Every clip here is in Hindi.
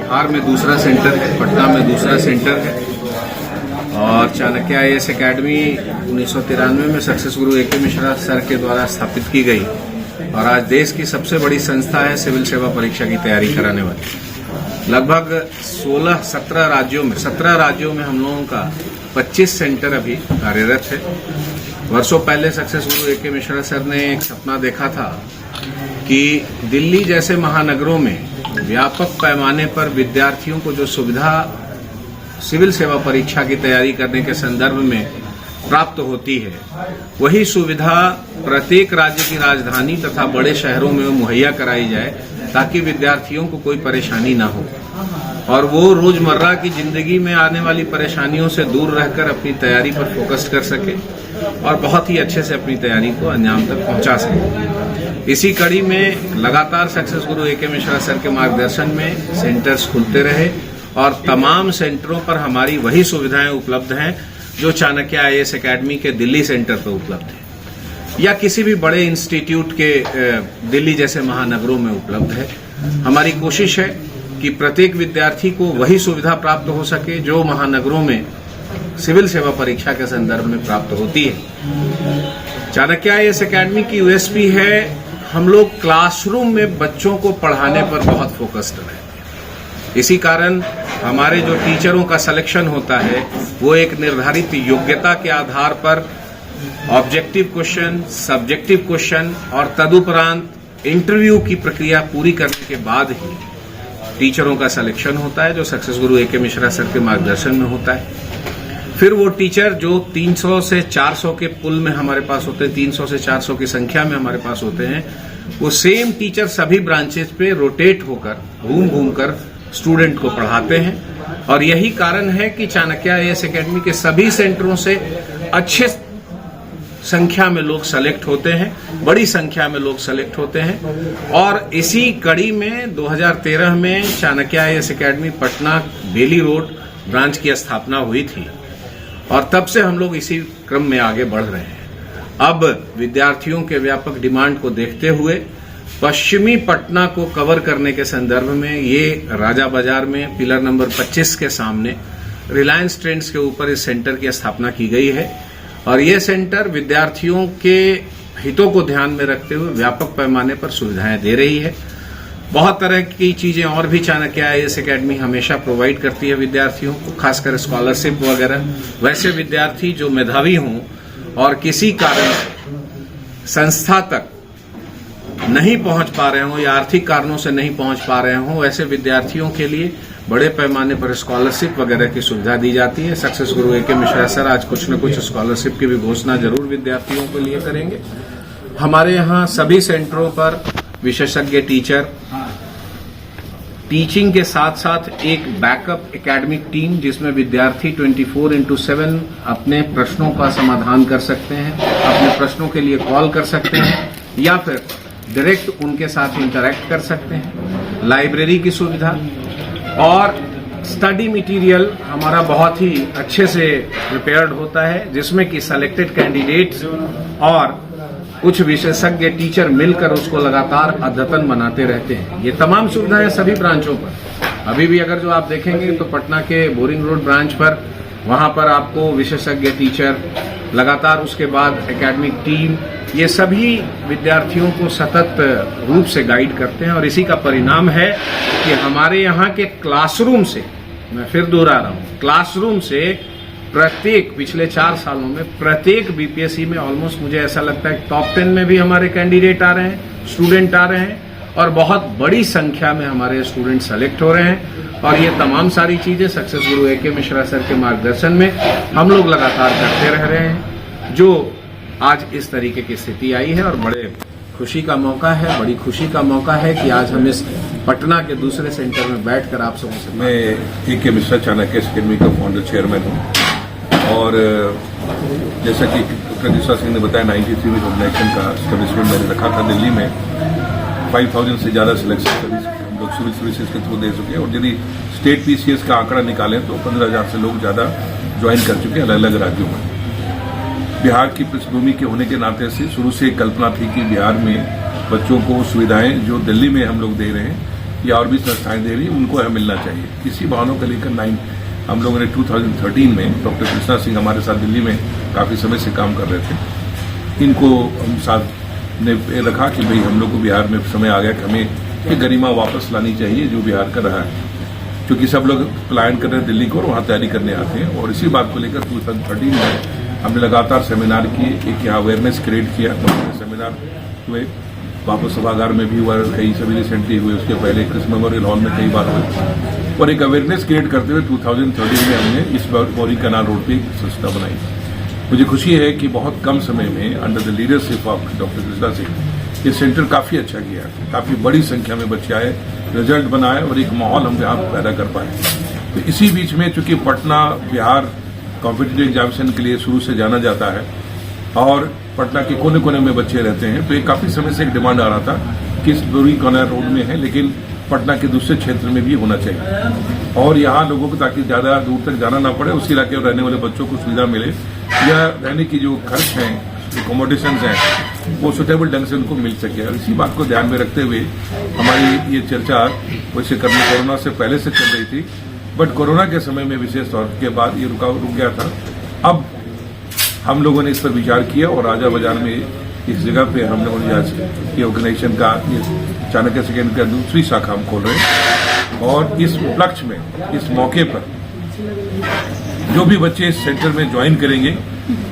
बिहार में दूसरा सेंटर है, पटना में दूसरा सेंटर है और चाणक्य IAS अकेडमी 1993 में सक्सेस गुरु A.K. मिश्रा सर के द्वारा स्थापित की गई और आज देश की सबसे बड़ी संस्था है सिविल सेवा परीक्षा की तैयारी कराने वाली। लगभग 17 राज्यों में हम लोगों का 25 सेंटर अभी कार्यरत है। वर्षों पहले सक्सेस गुरु A.K. मिश्रा सर ने एक सपना देखा था कि दिल्ली जैसे महानगरों में व्यापक पैमाने पर विद्यार्थियों को जो सुविधा सिविल सेवा परीक्षा की तैयारी करने के संदर्भ में प्राप्त होती है, वही सुविधा प्रत्येक राज्य की राजधानी तथा बड़े शहरों में मुहैया कराई जाए ताकि विद्यार्थियों को कोई परेशानी न हो और वो रोजमर्रा की जिंदगी में आने वाली परेशानियों से दूर रहकर अपनी तैयारी पर फोकस कर सके और बहुत ही अच्छे से अपनी तैयारी को अंजाम तक पहुंचा सके। इसी कड़ी में लगातार सक्सेस गुरु A.K. मिश्रा सर के मार्गदर्शन में सेंटर्स खुलते रहे और तमाम सेंटरों पर हमारी वही सुविधाएं उपलब्ध हैं जो चाणक्य IAS अकेडमी के दिल्ली सेंटर पर उपलब्ध है या किसी भी बड़े इंस्टीट्यूट के दिल्ली जैसे महानगरों में उपलब्ध है। हमारी कोशिश है कि प्रत्येक विद्यार्थी को वही सुविधा प्राप्त हो सके जो महानगरों में सिविल सेवा परीक्षा के संदर्भ में प्राप्त होती है। चाणक्य IAS अकेडमी की USP है, हम लोग क्लासरूम में बच्चों को पढ़ाने पर बहुत फोकस्ड रहते हैं। इसी कारण हमारे जो टीचरों का सिलेक्शन होता है वो एक निर्धारित योग्यता के आधार पर ऑब्जेक्टिव क्वेश्चन, सब्जेक्टिव क्वेश्चन और तदुपरांत इंटरव्यू की प्रक्रिया पूरी करने के बाद ही टीचरों का सिलेक्शन होता है जो सक्सेस गुरु A.K. मिश्रा सर के मार्गदर्शन में होता है। फिर वो टीचर जो 300 से 400 के पुल में हमारे पास होते हैं, 300 से 400 की संख्या में हमारे पास होते हैं, वो सेम टीचर सभी ब्रांचेस पे रोटेट होकर घूम कर स्टूडेंट को पढ़ाते हैं और यही कारण है कि चाणक्य IAS अकेडमी के सभी सेंटरों से अच्छे संख्या में लोग सेलेक्ट होते हैं, बड़ी संख्या में लोग सेलेक्ट होते हैं। और इसी कड़ी में 2013 में चाणक्य IAS अकेडमी पटना बेली रोड ब्रांच की स्थापना हुई थी और तब से हम लोग इसी क्रम में आगे बढ़ रहे हैं। अब विद्यार्थियों के व्यापक डिमांड को देखते हुए पश्चिमी पटना को कवर करने के संदर्भ में ये राजा बाजार में पिलर नंबर 25 के सामने रिलायंस ट्रेंड्स के ऊपर इस सेंटर की स्थापना की गई है और ये सेंटर विद्यार्थियों के हितों को ध्यान में रखते हुए व्यापक पैमाने पर सुविधाएं दे रही है। बहुत तरह की चीजें और भी चाणक्य IAS अकेडमी हमेशा प्रोवाइड करती है विद्यार्थियों को, खासकर स्कॉलरशिप वगैरह। वैसे विद्यार्थी जो मेधावी हों और किसी कारण संस्था तक नहीं पहुंच पा रहे हों या आर्थिक कारणों से नहीं पहुंच पा रहे हों, ऐसे विद्यार्थियों के लिए बड़े पैमाने पर स्कॉलरशिप वगैरह की सुविधा दी जाती है। सक्सेस गुरु A.K. मिश्रा सर आज कुछ न कुछ स्कॉलरशिप की भी घोषणा जरूर विद्यार्थियों के लिए करेंगे। हमारे यहाँ सभी सेंटरों पर विशेषज्ञ टीचर, टीचिंग के साथ साथ एक बैकअप एकेडमिक टीम जिसमें विद्यार्थी 24/7 अपने प्रश्नों का समाधान कर सकते हैं, अपने प्रश्नों के लिए कॉल कर सकते हैं या फिर डायरेक्ट उनके साथ इंटरैक्ट कर सकते हैं। लाइब्रेरी की सुविधा और स्टडी मटेरियल हमारा बहुत ही अच्छे से प्रिपेयर्ड होता है जिसमें कि सिलेक्टेड कैंडिडेट्स और कुछ विशेषज्ञ टीचर मिलकर उसको लगातार अद्यतन बनाते रहते हैं। ये तमाम सुविधाएं सभी ब्रांचों पर अभी भी अगर जो आप देखेंगे तो पटना के बोरिंग रोड ब्रांच पर वहां पर आपको विशेषज्ञ टीचर लगातार, उसके बाद एकेडमिक टीम, ये सभी विद्यार्थियों को सतत रूप से गाइड करते हैं और इसी का परिणाम है कि हमारे यहाँ के क्लासरूम से, मैं फिर दोहरा रहा हूँ, क्लासरूम से प्रत्येक पिछले 4 सालों में प्रत्येक BPSC में ऑलमोस्ट मुझे ऐसा लगता है टॉप 10 में भी हमारे कैंडिडेट आ रहे हैं, स्टूडेंट आ रहे हैं और बहुत बड़ी संख्या में हमारे स्टूडेंट सेलेक्ट हो रहे हैं। और ये तमाम सारी चीजें सक्सेस गुरु A.K. मिश्रा सर के मार्गदर्शन में हम लोग लगातार करते रह रहे हैं, जो आज इस तरीके की स्थिति आई है और बड़ी खुशी का मौका है कि आज हम इस पटना के दूसरे सेंटर में बैठकर आप सबों से, मैं A.K. मिश्रा चाणक्य अकेडमी का फाउंडर चेयरमैन हूँ और जैसा कि डॉक्टर सिंह ने बताया 93 में ऑर्गेनाइजेशन का एस्टेब्लिशमेंट मैंने रखा था दिल्ली में। 5000 से ज्यादा सिलेक्शन हम लोग सिविल सर्विसेज के थ्रू दे चुके हैं और यदि स्टेट PCS का आंकड़ा निकालें तो 15,000 से लोग ज्यादा ज्वाइन कर चुके हैं अलग अलग राज्यों में। बिहार की पृष्ठभूमि के होने के नाते से शुरू से कल्पना थी कि बिहार में बच्चों को सुविधाएं जो दिल्ली में हम लोग दे रहे हैं या और भी संस्थाएं दे रही है, उनको यह मिलना चाहिए। इसी भावना को लेकर हम लोगों ने 2013 में डॉक्टर कृष्णा सिंह हमारे साथ दिल्ली में काफ़ी समय से काम कर रहे थे, इनको हम साथ ने रखा कि भाई हम लोग को बिहार में समय आ गया कि हमें एक गरिमा वापस लानी चाहिए जो बिहार का रहा है, क्योंकि सब लोग पलायन कर रहे हैं दिल्ली को और वहाँ तैयारी करने आते हैं। और इसी बात को लेकर 2013 में हमने लगातार सेमिनार किए, एक यहाँ अवेयरनेस क्रिएट किया, सेमिनार हुए, वापस सभागार में भी हुआ, कई सभी रिसेंटली हुए, उसके पहले क्रिस मेमोरियल हॉल में कई बार हुए। और एक अवेयरनेस क्रिएट करते हुए 2013 में हमने इस बोरी कनाल रोड पे संस्था बनाई। मुझे खुशी है कि बहुत कम समय में under the leadership of doctor Krishna Singh ये सेंटर काफ़ी अच्छा किया, काफ़ी बड़ी संख्या में बच्चे आए, रिजल्ट बनाए और एक माहौल हम यहाँ पैदा कर पाए। तो इसी बीच में चूंकि पटना बिहार कॉम्पिटिटिव एग्जामिनेशन के लिए शुरू से जाना जाता है और पटना के कोने कोने में बच्चे रहते हैं, तो ये काफ़ी समय से एक डिमांड आ रहा था कि इस बोरी कनाल रोड में है, लेकिन पटना के दूसरे क्षेत्र में भी होना चाहिए और यहाँ लोगों को ताकि ज़्यादा दूर तक जाना ना पड़े, उस इलाके में रहने वाले बच्चों को सुविधा मिले या रहने की जो खर्च हैं, एकोमोडेशन हैं, वो सुटेबल ढंग से उनको मिल सके। और इसी बात को ध्यान में रखते हुए हमारी ये चर्चा वैसे कोरोना से पहले से चल रही थी, बट कोरोना के समय में विशेष तौर के बाद ये रुक गया था। अब हम लोगों ने इस पर विचार किया और राजा बाजार में इस जगह पे हम लोगों ने आज ये ऑर्गेनाइजेशन का चाणक्य सेकेंड का दूसरी शाखा हम खोल रहे हैं। और इस उपलक्ष्य में, इस मौके पर जो भी बच्चे इस सेंटर में ज्वाइन करेंगे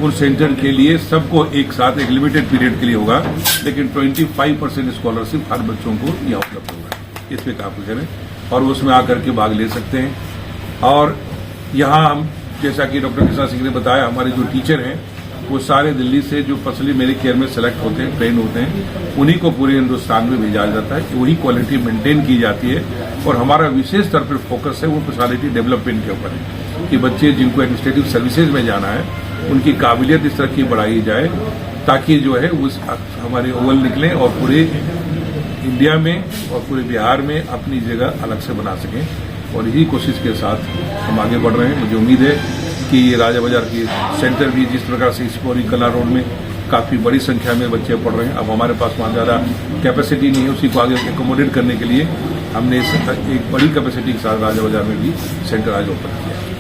उन सेंटर के लिए सबको एक साथ एक लिमिटेड पीरियड के लिए होगा, लेकिन 25% स्कॉलरशिप हर बच्चों को यहाँ उपलब्ध होगा। इस पे काफी करें और उसमें आकर के भाग ले सकते हैं। और यहाँ हम जैसा कि डॉक्टर कृष्णा सिंह ने बताया, हमारे जो टीचर हैं वो सारे दिल्ली से जो पर्सनली मेरे केयर में सेलेक्ट होते हैं, ट्रेन होते हैं, उन्हीं को पूरे हिंदुस्तान में भेजा जाता है, वही क्वालिटी मेंटेन की जाती है। और हमारा विशेष तौर पर फोकस है वो पर्सनालिटी डेवलपमेंट के ऊपर है कि बच्चे जिनको एडमिनिस्ट्रेटिव सर्विसेज में जाना है उनकी काबिलियत इस तरह की बढ़ाई जाए ताकि जो है उस हमारे ओवल निकलें और पूरे इंडिया में और पूरे बिहार में अपनी जगह अलग से बना सकें। और यही कोशिश के साथ हम आगे बढ़ रहे हैं। मुझे उम्मीद है कि ये राजा बाजार की सेंटर भी जिस प्रकार से इस बोरी कनाल रोड में काफ़ी बड़ी संख्या में बच्चे पढ़ रहे हैं, अब हमारे पास वहाँ ज़्यादा कैपेसिटी नहीं है, उसी को आगे एकोमोडेट करने के लिए हमने एक बड़ी कैपेसिटी के साथ राजा बाजार में भी सेंटर आज ओपन किया।